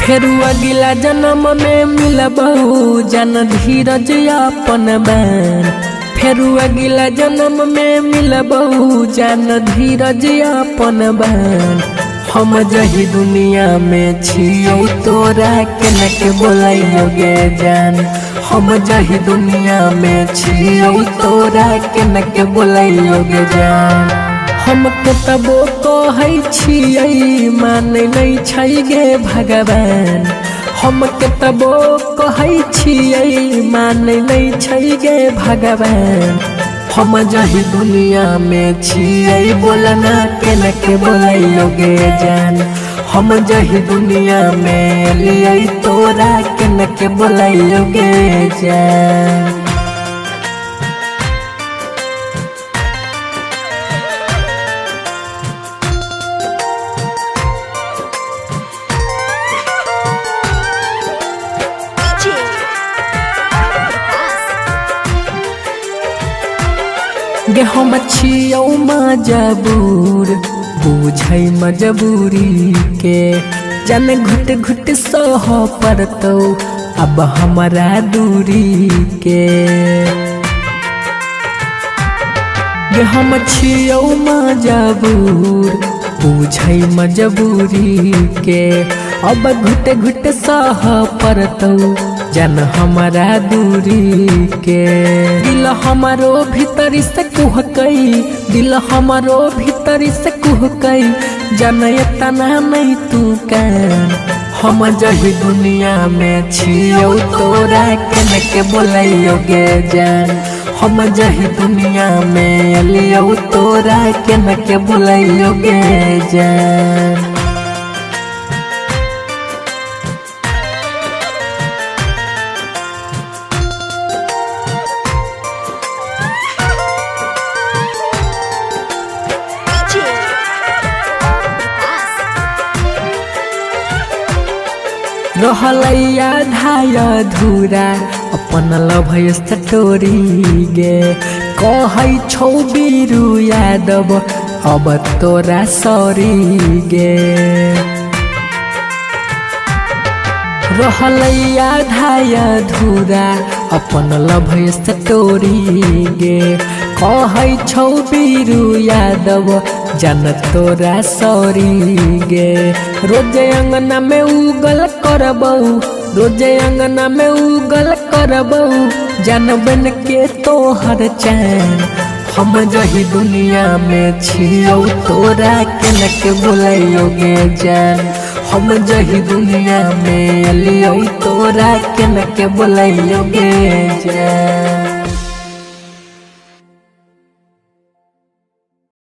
फेरू अगिला जन्म में मिलबहु जन धीरज अपन बैन। फेरू अगिला जन्म में मिलबहु जन धीरज अपन बैन। हम जही दुनिया में छियै तोरा के न के बोलाइयो गे जान। हम जही दुनिया में छियै तोरा के न के बोलाइयो गे जान। हम तबो कहै छियै मानै नहीं छै गे भगवान। हम तबो कहै छियै मानै नहीं छै गे भगवान। हम जही दुनिया में छियै बोलना के न के बोलाइयो गे जान। हम जही दुनिया में लियै तोरा के न के बोलाइयो गे जान। गे हम छियौ मजबूर बुझै मजबूरी के जन घुट घुट सह पड़तौ अब हमारा दूरी के। गे हम छियौ मजबूर बुझै मजबूरी के अब घुट घुट सह पड़तौ जन हमारा दूरी के। दिल हमारो भीतरी से कुहकई दिल हमारो भीतरी से कुहकई जन एतना नहीं तू कान। हम जही दुनिया में छियौ तोरा के न के बोलाइयो गे जान। हम जही दुनिया में लियौ तोरा के न के बोलाइयो गे जान। रहलैया धाय धूरा अपन लभ स्टोरी गे कहै छौ बीरू यादव अब तोरा सॉरी गे। रहलैया धाय धूरा अपन लभ स्टोरी गे कहै छौ बीरू यादव जन तोरा सॉरी गे। रोजे अंगना में उगल करबहु रोजे अंगना में उगल करबहु जन बन के तोहर चैन। हम जही दुनिया में छियौ तोरा के न के बोलाइयो गे जान। हम जही दुनिया में लियौ तोरा के न के बोलाइयो गे जान।